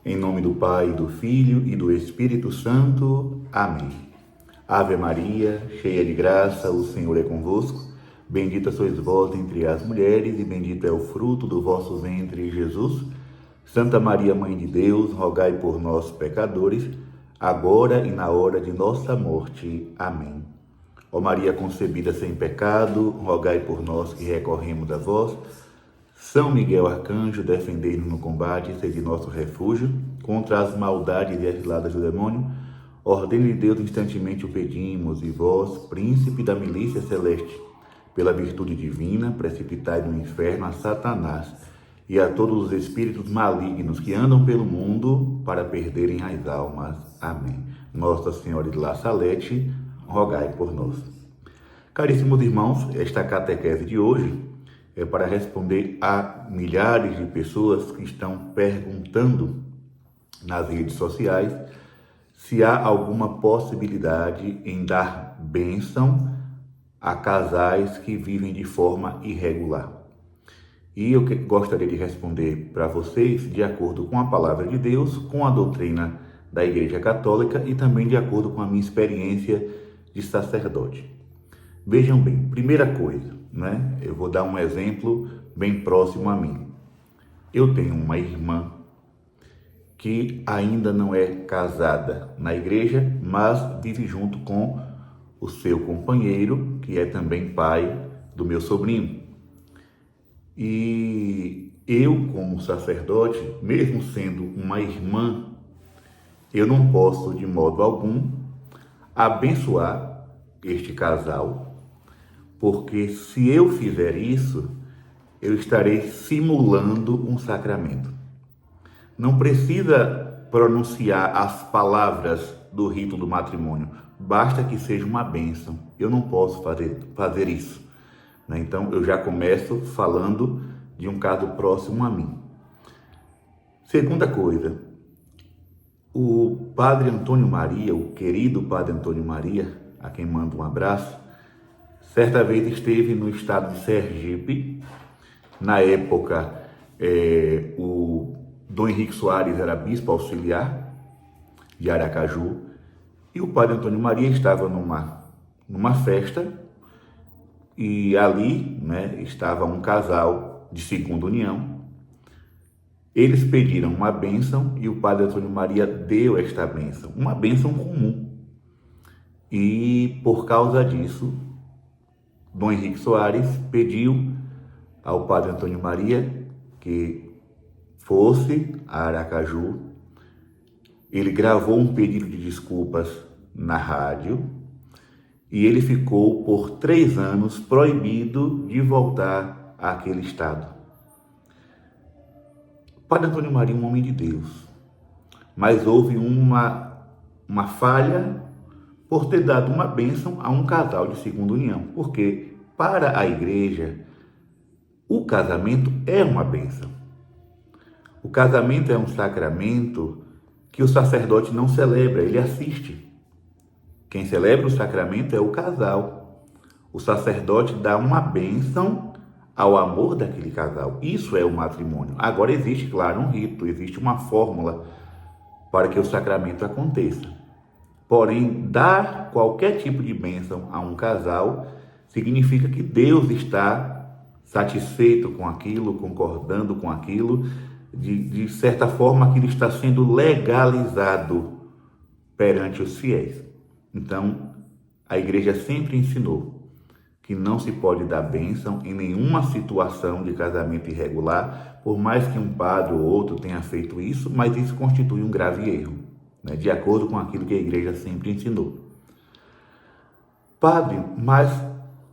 Em nome do Pai, do Filho e do Espírito Santo. Amém. Ave Maria, cheia de graça, o Senhor é convosco. Bendita sois vós entre as mulheres, e bendito é o fruto do vosso ventre, Jesus. Santa Maria, Mãe de Deus, rogai por nós, pecadores, agora e na hora de nossa morte. Amém. Ó Maria concebida sem pecado, rogai por nós que recorremos a vós. São Miguel Arcanjo, defendei-nos no combate, sede nosso refúgio contra as maldades e as ciladas do demônio. Ordem de Deus, instantemente o pedimos, e vós, príncipe da milícia celeste, pela virtude divina, precipitai no inferno a Satanás e a todos os espíritos malignos que andam pelo mundo para perderem as almas. Amém. Nossa Senhora de La Salete, rogai por nós. Caríssimos irmãos, esta catequese de hoje é para responder a milhares de pessoas que estão perguntando nas redes sociais se há alguma possibilidade em dar bênção a casais que vivem de forma irregular. E eu gostaria de responder para vocês de acordo com a palavra de Deus, com a doutrina da Igreja Católica e também de acordo com a minha experiência de sacerdote. Vejam bem, primeira coisa, eu vou dar um exemplo bem próximo a mim. Eu tenho uma irmã que ainda não é casada na igreja, mas vive junto com o seu companheiro, que é também pai do meu sobrinho. E eu, como sacerdote, mesmo sendo uma irmã, eu não posso de modo algum abençoar este casal, porque se eu fizer isso, eu estarei simulando um sacramento. Não precisa pronunciar as palavras do rito do matrimônio, basta que seja uma bênção. Eu não posso fazer isso. Então, eu já começo falando de um caso próximo a mim. Segunda coisa, o Padre Antônio Maria, o querido Padre Antônio Maria, a quem mando um abraço, certa vez esteve no estado de Sergipe. Na época, o Dom Henrique Soares era bispo auxiliar de Aracaju, e o Padre Antônio Maria estava numa festa, e ali estava um casal de segunda união. Eles pediram uma bênção e o Padre Antônio Maria deu esta bênção, uma bênção comum. E por causa disso, Dom Henrique Soares pediu ao Padre Antônio Maria que fosse a Aracaju. Ele gravou um pedido de desculpas na rádio e ele ficou por 3 anos proibido de voltar àquele estado. Padre Antônio Maria é um homem de Deus, mas houve uma falha por ter dado uma bênção a um casal de segunda união, porque para a igreja o casamento é uma bênção. O casamento é um sacramento que o sacerdote não celebra, ele assiste. Quem celebra o sacramento é o casal. O sacerdote dá uma bênção ao amor daquele casal. Isso é o matrimônio. Agora existe, claro, um rito, existe uma fórmula para que o sacramento aconteça. Porém, dar qualquer tipo de bênção a um casal significa que Deus está satisfeito com aquilo, concordando com aquilo, de certa forma aquilo está sendo legalizado perante os fiéis. Então, a igreja sempre ensinou que não se pode dar bênção em nenhuma situação de casamento irregular, por mais que um padre ou outro tenha feito isso, mas isso constitui um grave erro, de acordo com aquilo que a igreja sempre ensinou. Padre, mas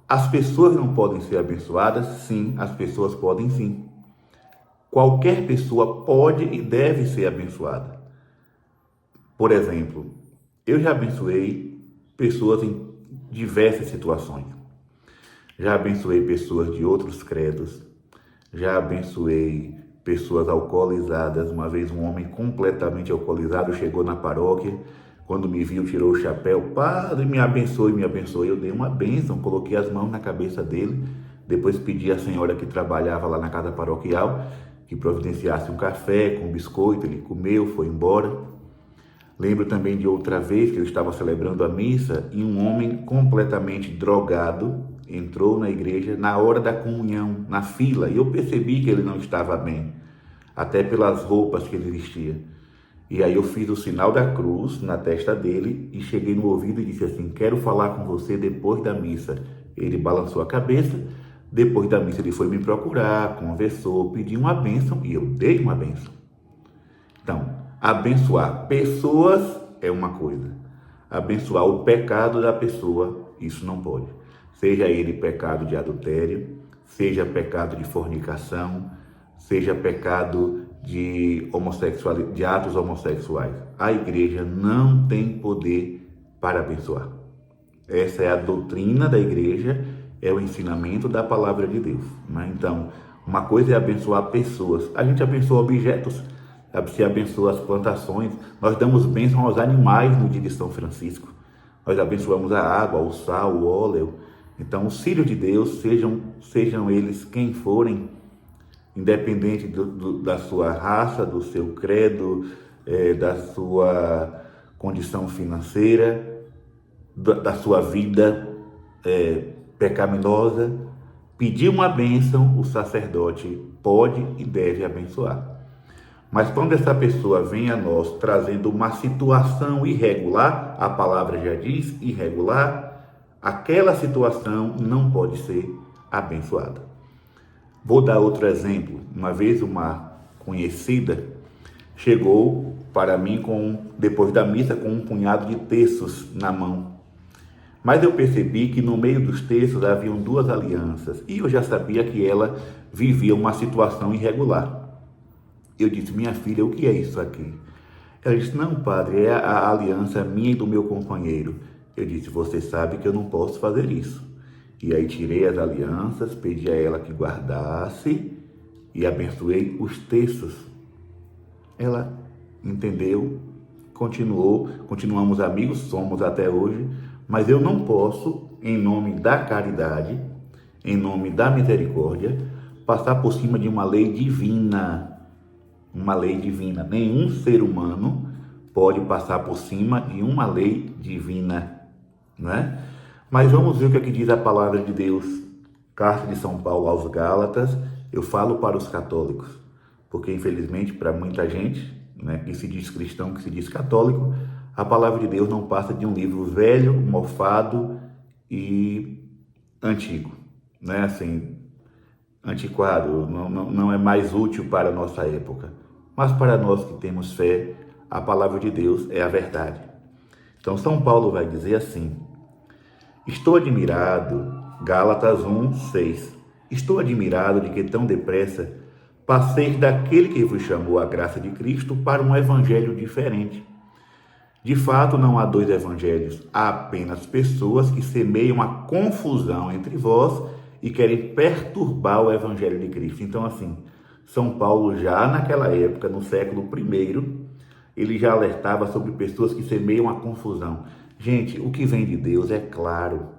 as pessoas não podem ser abençoadas? Sim, as pessoas podem sim. Qualquer pessoa pode e deve ser abençoada. Por exemplo, eu já abençoei pessoas em diversas situações. Já abençoei pessoas de outros credos. Já abençoei pessoas alcoolizadas. Uma vez um homem completamente alcoolizado chegou na paróquia. Quando me viu, tirou o chapéu. Padre, me abençoe, me abençoe. Eu dei uma bênção, coloquei as mãos na cabeça dele. Depois pedi à senhora que trabalhava lá na casa paroquial que providenciasse um café com um biscoito, ele comeu, foi embora. Lembro também de outra vez que eu estava celebrando a missa e um homem completamente drogado entrou na igreja na hora da comunhão, na fila, e eu percebi que ele não estava bem, até pelas roupas que ele vestia. E aí eu fiz o sinal da cruz na testa dele e cheguei no ouvido e disse assim: quero falar com você depois da missa. Ele balançou a cabeça. Depois da missa ele foi me procurar, conversou, pediu uma bênção e eu dei uma bênção. Então, abençoar pessoas é uma coisa. Abençoar o pecado da pessoa, isso não pode. Seja ele pecado de adultério, seja pecado de fornicação, seja pecado de homossexualidade, de atos homossexuais. A igreja não tem poder para abençoar. Essa é a doutrina da igreja, é o ensinamento da palavra de Deus, né? Então, uma coisa é abençoar pessoas. A gente abençoa objetos, se abençoa as plantações. Nós damos bênção aos animais no dia de São Francisco. Nós abençoamos a água, o sal, o óleo. Então, os filhos de Deus, sejam eles quem forem, independente da sua raça, do seu credo, da sua condição financeira, da sua vida pecaminosa, pedir uma bênção, o sacerdote pode e deve abençoar. Mas quando essa pessoa vem a nós trazendo uma situação irregular, a palavra já diz irregular, aquela situação não pode ser abençoada. Vou dar outro exemplo. Uma vez uma conhecida chegou para mim depois da missa com um punhado de terços na mão. Mas eu percebi que no meio dos terços haviam 2 alianças e eu já sabia que ela vivia uma situação irregular. Eu disse: minha filha, o que é isso aqui? Ela disse: não, padre, é a aliança minha e do meu companheiro. Eu disse: você sabe que eu não posso fazer isso. E aí tirei as alianças, pedi a ela que guardasse e abençoei os terços. Ela entendeu, continuamos amigos, somos até hoje, mas eu não posso, em nome da caridade, em nome da misericórdia, passar por cima de uma lei divina. Uma lei divina. Nenhum ser humano pode passar por cima de uma lei divina, não é? Mas vamos ver o que aqui diz a palavra de Deus. Carta de São Paulo aos Gálatas. Eu falo para os católicos, porque infelizmente para muita gente, né, que se diz cristão, que se diz católico, a palavra de Deus não passa de um livro velho, mofado e antigo, né? Assim, antiquado, não é mais útil para a nossa época. Mas para nós que temos fé, a palavra de Deus é a verdade. Então São Paulo vai dizer assim: estou admirado, Gálatas 1:6, estou admirado de que tão depressa passeis daquele que vos chamou à graça de Cristo para um evangelho diferente. De fato, não há 2 evangelhos, há apenas pessoas que semeiam a confusão entre vós e querem perturbar o evangelho de Cristo. Então, assim, São Paulo já naquela época, no século I, ele já alertava sobre pessoas que semeiam a confusão. Gente, o que vem de Deus é claro.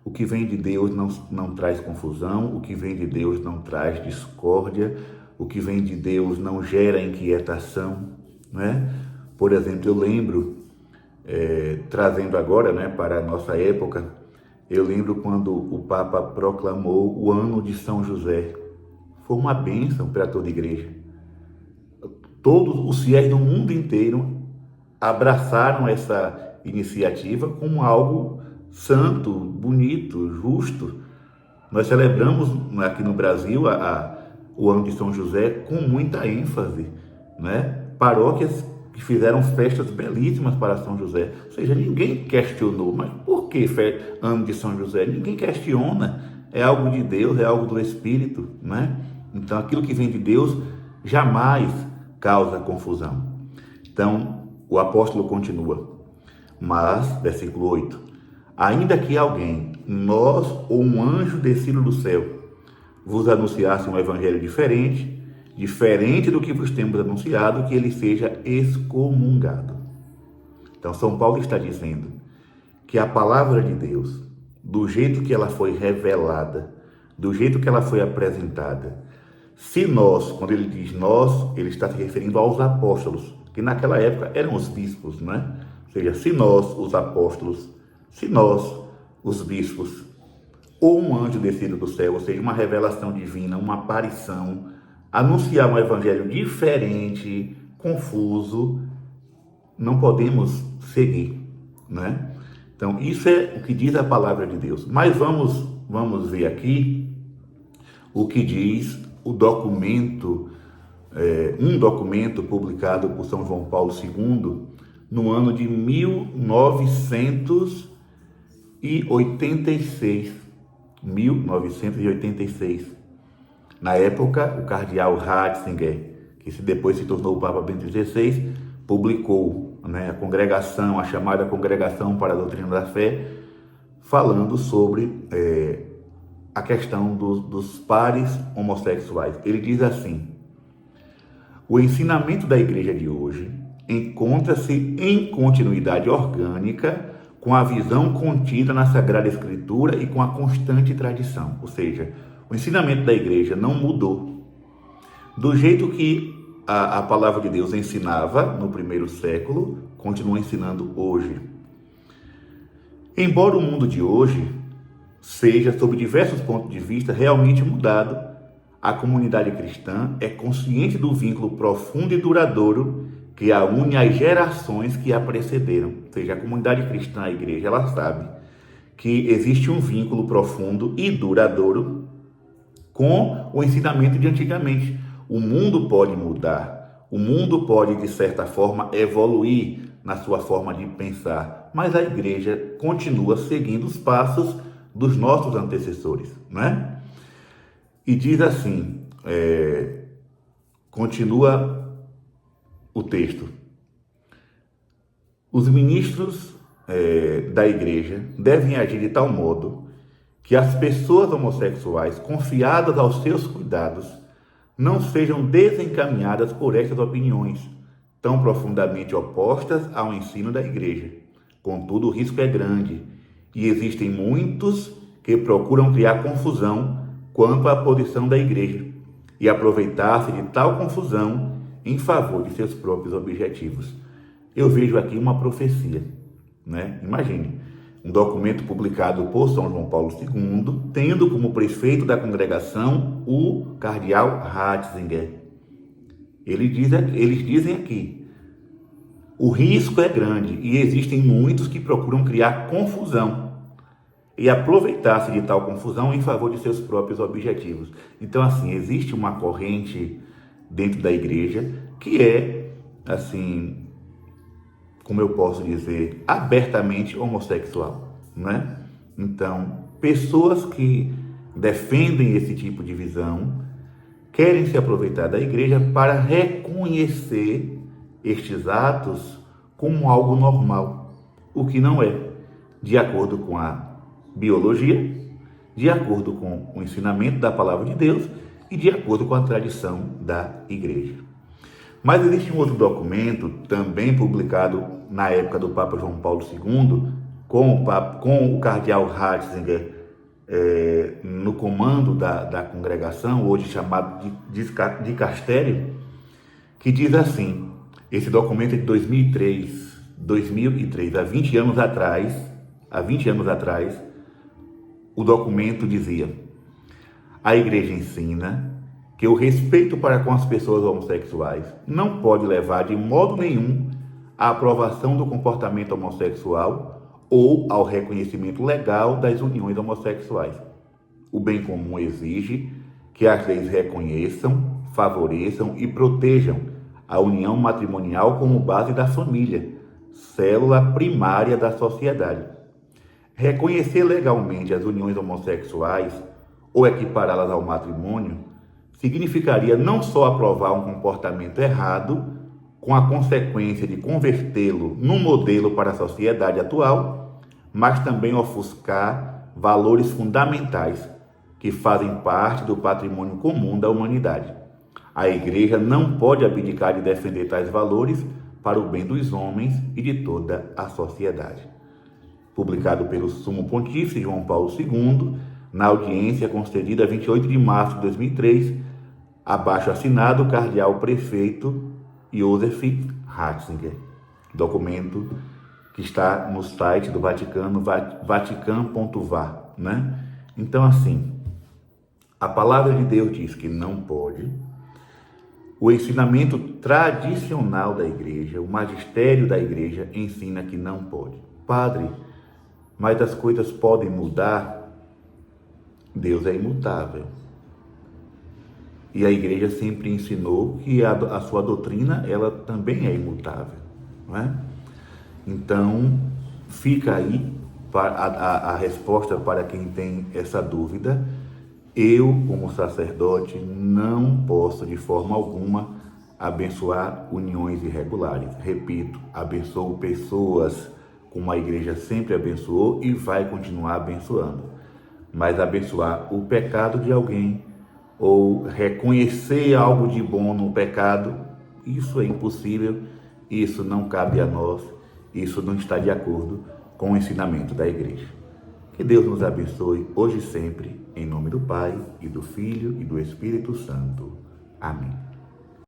O que vem de Deus não traz confusão, o que vem de Deus não traz discórdia, o que vem de Deus não gera inquietação, né? Por exemplo, eu lembro, trazendo agora, né, para a nossa época, eu lembro quando o Papa proclamou o ano de São José. Foi uma bênção para toda a igreja. Todos os fiéis do mundo inteiro abraçaram essa iniciativa como algo santo, bonito, justo. Nós celebramos aqui no Brasil o ano de São José com muita ênfase, né? Paróquias que fizeram festas belíssimas para São José. Ou seja, ninguém questionou, mas por que ano de São José? Ninguém questiona. É algo de Deus, é algo do Espírito, né? Então, aquilo que vem de Deus jamais causa confusão. Então, o apóstolo continua. Mas, versículo 8, ainda que alguém, nós ou um anjo descido do céu, vos anunciasse um evangelho diferente do que vos temos anunciado, que ele seja excomungado. Então, São Paulo está dizendo que a palavra de Deus, do jeito que ela foi revelada, do jeito que ela foi apresentada, Se nós, quando ele diz nós, ele está se referindo aos apóstolos, que naquela época eram os bispos, não é? Ou seja, se nós, os apóstolos, se nós, os bispos, ou um anjo descido do céu, ou seja, uma revelação divina, uma aparição, anunciar um evangelho diferente, confuso, não podemos seguir, né? Então, isso é o que diz a palavra de Deus. Mas vamos ver aqui o que diz o documento, um documento publicado por São João Paulo II no ano de 1986. 1986. Na época, o cardeal Ratzinger, que depois se tornou o Papa Bento XVI, publicou, né, a chamada Congregação para a Doutrina da Fé, falando sobre a questão dos pares homossexuais. Ele diz assim: o ensinamento da igreja de hoje encontra-se em continuidade orgânica com a visão contida na Sagrada Escritura e com a constante tradição. Ou seja, o ensinamento da igreja não mudou. Do jeito que a palavra de Deus ensinava no primeiro século, continua ensinando hoje. Embora o mundo de hoje seja, sob diversos pontos de vista, realmente mudado, a comunidade cristã é consciente do vínculo profundo e duradouro que a une às gerações que a precederam. Ou seja, a comunidade cristã, a igreja, ela sabe que existe um vínculo profundo e duradouro com o ensinamento de antigamente. O mundo pode mudar, o mundo pode, de certa forma, evoluir na sua forma de pensar, mas a igreja continua seguindo os passos dos nossos antecessores, né? E diz assim, continua o texto: os ministros da igreja devem agir de tal modo que as pessoas homossexuais, confiadas aos seus cuidados, não sejam desencaminhadas por estas opiniões, tão profundamente opostas ao ensino da igreja. Contudo, o risco é grande e existem muitos que procuram criar confusão quanto à posição da igreja e aproveitar-se de tal confusão em favor de seus próprios objetivos. Eu vejo aqui uma profecia, né? Imagine, um documento publicado por São João Paulo II, tendo como prefeito da congregação o cardeal Ratzinger. Eles dizem aqui: o risco é grande e existem muitos que procuram criar confusão e aproveitar-se de tal confusão em favor de seus próprios objetivos. Então, assim, existe uma corrente dentro da igreja que é, assim, como eu posso dizer, abertamente homossexual, né? Então, pessoas que defendem esse tipo de visão querem se aproveitar da igreja para reconhecer estes atos como algo normal, o que não é, de acordo com a biologia, de acordo com o ensinamento da palavra de Deus e de acordo com a tradição da igreja. Mas existe um outro documento, também publicado na época do Papa João Paulo II, com o cardeal Ratzinger no comando da congregação, hoje chamado de dicastério, que diz assim: esse documento é de 2003, há 20 anos atrás, o documento dizia: a igreja ensina que o respeito para com as pessoas homossexuais não pode levar de modo nenhum à aprovação do comportamento homossexual ou ao reconhecimento legal das uniões homossexuais. O bem comum exige que as leis reconheçam, favoreçam e protejam a união matrimonial como base da família, célula primária da sociedade. Reconhecer legalmente as uniões homossexuais ou equipará-las ao matrimônio significaria não só aprovar um comportamento errado, com a consequência de convertê-lo num modelo para a sociedade atual, mas também ofuscar valores fundamentais que fazem parte do patrimônio comum da humanidade. A Igreja não pode abdicar de defender tais valores para o bem dos homens e de toda a sociedade. Publicado pelo Sumo Pontífice João Paulo II, na audiência concedida 28 de março de 2003, Abaixo assinado, cardeal prefeito Joseph Ratzinger. Documento que está no site do Vaticano, vatican.va, né? Então, assim, a palavra de Deus diz que não pode. O ensinamento tradicional da igreja, o magistério da igreja ensina que não pode. Padre, mas as coisas podem mudar? Deus é imutável. E a igreja sempre ensinou que a sua doutrina, ela também é imutável, não é? Então, fica aí a resposta para quem tem essa dúvida. Eu, como sacerdote, não posso de forma alguma abençoar uniões irregulares. Repito, abençoo pessoas como a igreja sempre abençoou e vai continuar abençoando. Mas abençoar o pecado de alguém ou reconhecer algo de bom no pecado, isso é impossível, isso não cabe a nós, isso não está de acordo com o ensinamento da igreja. Que Deus nos abençoe hoje e sempre, em nome do Pai, e do Filho, e do Espírito Santo. Amém.